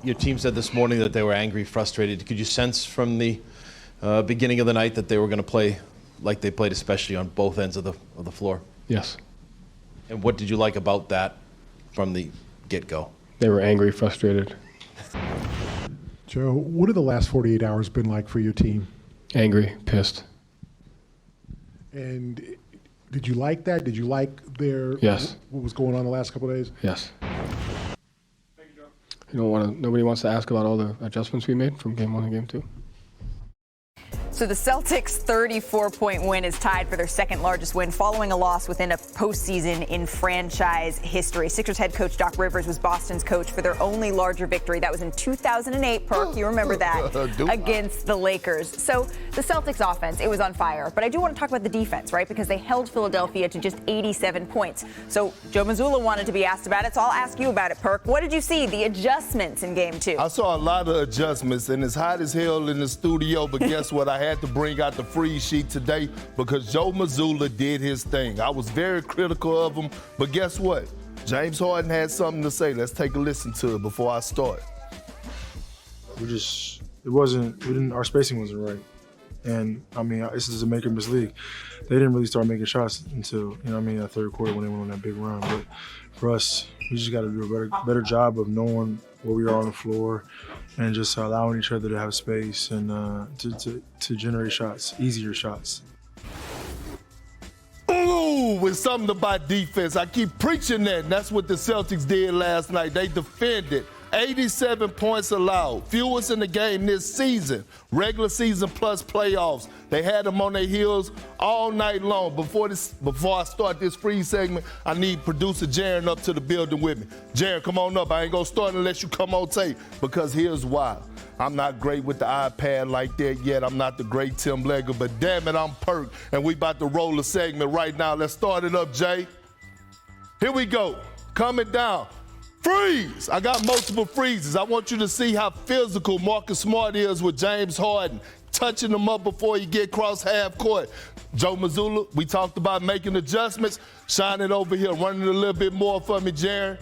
Your team said this morning that they were angry, frustrated. Could you sense from the beginning of the night that they were going to play like they played, especially on both ends of the floor? Yes. And what did you like about that from the get-go? They were angry, frustrated. Joe, what have the last 48 hours been like for your team? Angry, pissed. And did you like that? Did you like Yes. What was going on the last couple of days? Yes. Nobody wants to ask about all the adjustments we made from game 1 to game 2. So the Celtics' 34-point win is tied for their second largest win following a loss within a postseason in franchise history. Sixers head coach Doc Rivers was Boston's coach for their only larger victory. That was in 2008, Perk. You remember that, against the Lakers. So the Celtics offense, it was on fire. But I do want to talk about the defense, right? Because they held Philadelphia to just 87 points. So Joe Mazulla wanted to be asked about it, so I'll ask you about it, Perk. What did you see, the adjustments in game 2? I saw a lot of adjustments, and it's hot as hell in the studio, but guess what? I had to bring out the freeze sheet today because Joe Mazulla did his thing. I was very critical of him, but guess what? James Harden had something to say. Let's take a listen to it before I start. Our spacing wasn't right. And I mean, this is a make or miss league. They didn't really start making shots until, that third quarter when they went on that big run. But for us, we just got to do a better job of knowing where we are on the floor and just allowing each other to have space and to generate shots, easier shots. Ooh, it's something about defense. I keep preaching that, and that's what the Celtics did last night. They defended. 87 points allowed, fewest in the game this season, regular season plus playoffs. They had them on their heels all night long. Before I start this free segment, I need producer Jaron up to the building with me. Jaron, come on up. I ain't gonna start unless you come on tape, because here's why. I'm not great with the iPad like that yet. I'm not the great Tim Legger, but damn it, I'm Perk, and we about to roll a segment right now. Let's start it up, Jay. Here we go. Coming down. Freeze! I got multiple freezes. I want you to see how physical Marcus Smart is with James Harden, touching him up before he get across half court. Joe Mazulla, we talked about making adjustments. Shine it over here, running a little bit more for me, Jaron.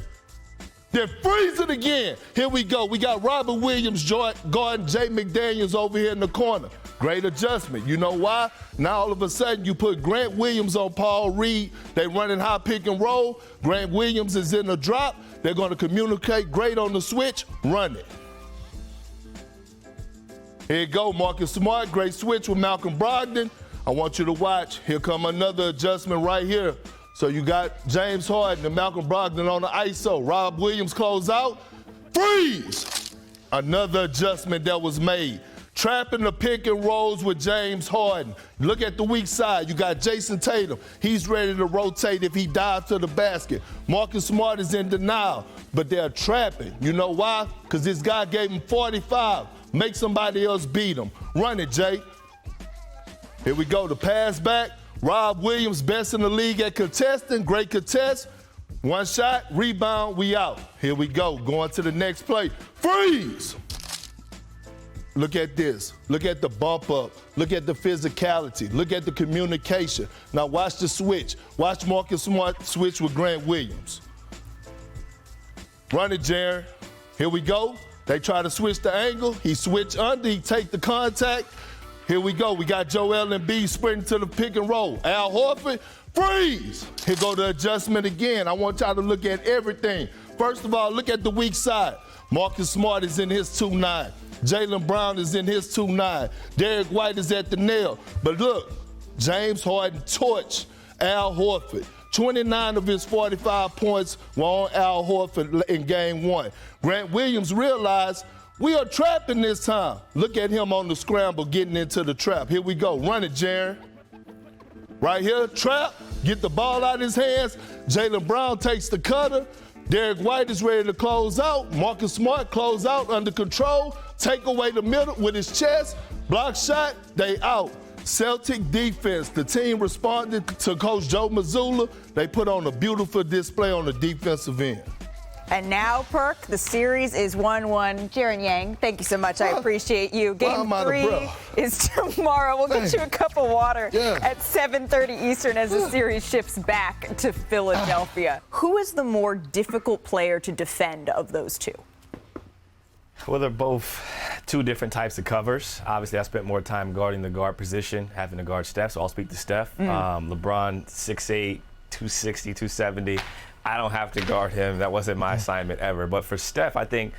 Then freeze it again. Here we go. We got Robert Williams guarding Jay McDaniels over here in the corner. Great adjustment. You know why? Now all of a sudden you put Grant Williams on Paul Reed. They running high pick and roll. Grant Williams is in the drop. They're going to communicate great on the switch. Run it. Here you go, Marcus Smart. Great switch with Malcolm Brogdon. I want you to watch. Here come another adjustment right here. So you got James Harden and Malcolm Brogdon on the ISO. Rob Williams close out. Freeze! Another adjustment that was made. Trapping the pick and rolls with James Harden. Look at the weak side. You got Jason Tatum. He's ready to rotate if he dives to the basket. Marcus Smart is in denial, but they're trapping. You know why? Because this guy gave him 45. Make somebody else beat him. Run it, Jay. Here we go. The pass back. Rob Williams, best in the league at contesting. Great contest. One shot, rebound, we out. Here we go. Going to the next play. Freeze! Look at this. Look at the bump up. Look at the physicality. Look at the communication. Now watch the switch. Watch Marcus Smart switch with Grant Williams. Run it, Jaron. Here we go. They try to switch the angle. He switch under. He take the contact. Here we go. We got Joel Embiid sprinting to the pick and roll. Al Horford, freeze. Here go the adjustment again. I want y'all to look at everything. First of all, look at the weak side. Marcus Smart is in his 2-9. Jaylen Brown is in his 2-9. Derek White is at the nail. But look, James Harden torched Al Horford. 29 of his 45 points were on Al Horford in game 1. Grant Williams realized we are trapping this time. Look at him on the scramble getting into the trap. Here we go. Run it, Jaron. Right here, trap. Get the ball out of his hands. Jaylen Brown takes the cutter. Derek White is ready to close out. Marcus Smart close out under control. Take away the middle with his chest. Block shot, they out. Celtic defense, the team responded to Coach Joe Mazulla. They put on a beautiful display on the defensive end. And now, Perk, the series is 1-1. Jaron Yang, thank you so much. I appreciate you. Game 3 is tomorrow. We'll get you a cup of water at 7:30 Eastern as the series shifts back to Philadelphia. Who is the more difficult player to defend of those two? Well, they're both two different types of covers. Obviously, I spent more time guarding the guard position, having to guard Steph, so I'll speak to Steph. LeBron, 6'8", 260, 270. I don't have to guard him. That wasn't my assignment ever. But for Steph, I think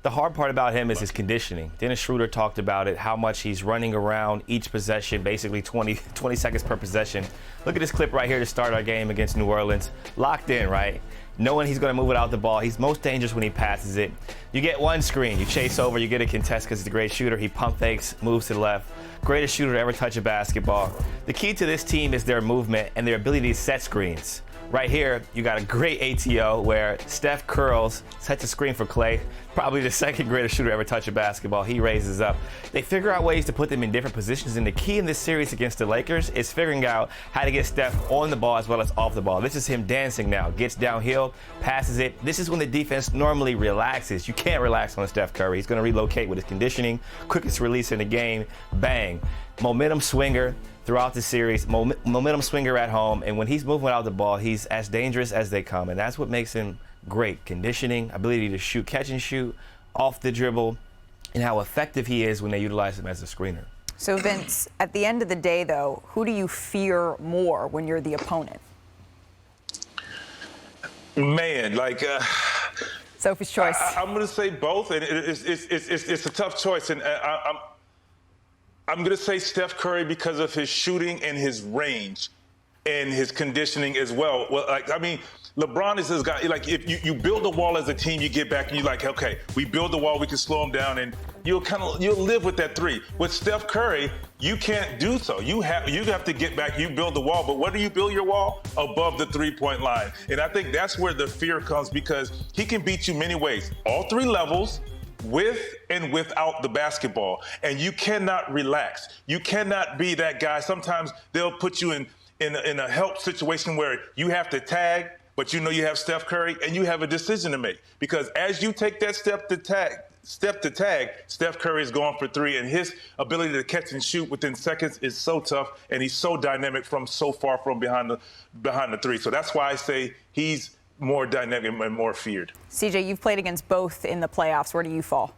the hard part about him is his conditioning. Dennis Schroeder talked about it, how much he's running around each possession, basically 20 seconds per possession. Look at this clip right here to start our game against New Orleans. Locked in, right? Knowing he's going to move it out the ball. He's most dangerous when he passes it. You get one screen, you chase over, you get a contest because he's a great shooter. He pump fakes, moves to the left. Greatest shooter to ever touch a basketball. The key to this team is their movement and their ability to set screens. Right here, you got a great ATO where Steph curls, sets a screen for Klay, probably the second greatest shooter to ever touch a basketball. He raises up. They figure out ways to put them in different positions, and the key in this series against the Lakers is figuring out how to get Steph on the ball as well as off the ball. This is him dancing now. Gets downhill, passes it. This is when the defense normally relaxes. You can't relax on Steph Curry. He's going to relocate with his conditioning. Quickest release in the game. Bang. Momentum swinger throughout the series, momentum swinger at home, and when he's moving out the ball, he's as dangerous as they come, and that's what makes him great. Conditioning, ability to shoot, catch and shoot, off the dribble, and how effective he is when they utilize him as a screener. So, Vince, at the end of the day, though, who do you fear more when you're the opponent? Man, like... Sophie's choice. I'm going to say both, and it's a tough choice, and I'm going to say Steph Curry because of his shooting and his range and his conditioning as well. Well, LeBron is this guy, like, if you build a wall as a team, you get back and you're like, okay, we build the wall, we can slow him down, and you'll live with that three. With Steph Curry, you can't do so. You have to get back, you build the wall, but where do you build your wall? Above the three-point line. And I think that's where the fear comes, because he can beat you many ways. All three levels, with and without the basketball. And you cannot relax. You cannot be that guy. Sometimes they'll put you in a help situation where you have to tag, but you know you have Steph Curry, and you have a decision to make. Because as you take that step to tag, Steph Curry is going for three, and his ability to catch and shoot within seconds is so tough, and he's so dynamic from so far from behind the three. So that's why I say he's more dynamic and more feared. CJ, you've played against both in the playoffs. Where do you fall?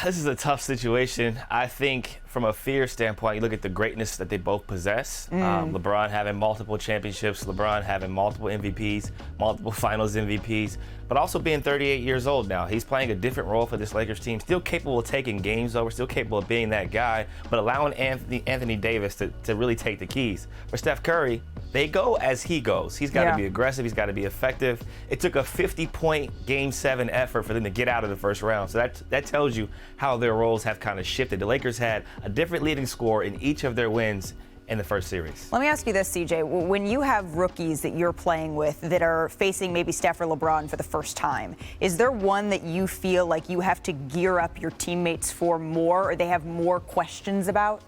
This is a tough situation. I think from a fear standpoint, you look at the greatness that they both possess. LeBron having multiple championships, LeBron having multiple MVPs, multiple finals MVPs, but also being 38 years old now. He's playing a different role for this Lakers team, still capable of taking games over, still capable of being that guy, but allowing Anthony Davis to really take the keys. For Steph Curry, they go as he goes. He's got to be aggressive. He's got to be effective. It took a 50-point Game 7 effort for them to get out of the first round. So that tells you how their roles have kind of shifted. The Lakers had a different leading scorer in each of their wins in the first series. Let me ask you this, CJ. When you have rookies that you're playing with that are facing maybe Steph or LeBron for the first time, is there one that you feel like you have to gear up your teammates for more, or they have more questions about?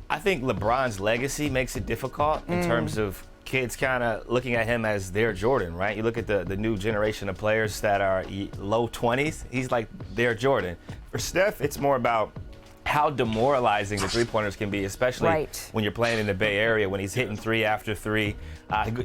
I think LeBron's legacy makes it difficult in terms of kids kind of looking at him as their Jordan, right? You look at the new generation of players that are low 20s, he's like their Jordan. For Steph, it's more about how demoralizing the three-pointers can be, especially when you're playing in the Bay Area, when he's hitting three after three,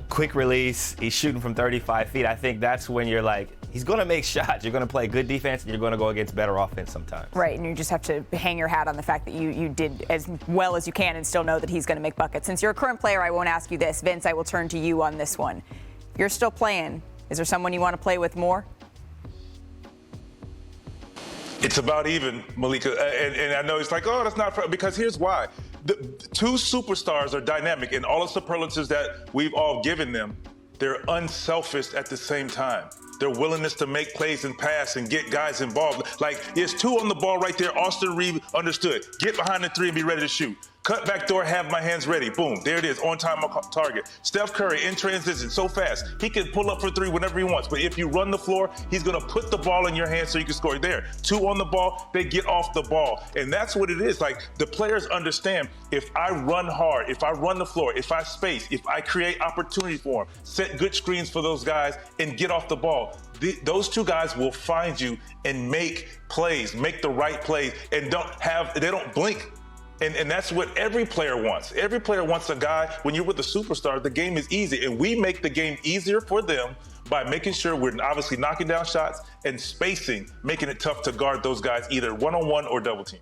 quick release, he's shooting from 35 feet. I think that's when you're like, he's going to make shots. You're going to play good defense, and you're going to go against better offense sometimes. Right, and you just have to hang your hat on the fact that you did as well as you can and still know that he's going to make buckets. Since you're a current player, I won't ask you this. Vince, I will turn to you on this one. If you're still playing, is there someone you want to play with more? It's about even, Malika. And I know it's like, oh, that's not fair, because here's why. The two superstars are dynamic, and all the superlatives that we've all given them, they're unselfish at the same time. Their willingness to make plays and pass and get guys involved. Like, there's two on the ball right there. Austin Reeves understood. Get behind the three and be ready to shoot. Cut back door, have my hands ready. Boom, there it is, on time, on target. Steph Curry in transition, so fast. He can pull up for three whenever he wants, but if you run the floor, he's gonna put the ball in your hands so you can score. There, two on the ball, they get off the ball. And that's what it is. Like, the players understand, if I run hard, if I run the floor, if I space, if I create opportunities for them, set good screens for those guys, and get off the ball, those two guys will find you and make plays, make the right plays, and they don't blink. And that's what every player wants. Every player wants a guy, when you're with a superstar, the game is easy. And we make the game easier for them by making sure we're obviously knocking down shots and spacing, making it tough to guard those guys either one-on-one or double team.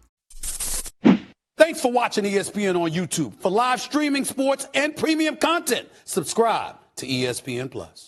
Thanks for watching ESPN on YouTube. For live streaming sports and premium content, subscribe to ESPN+.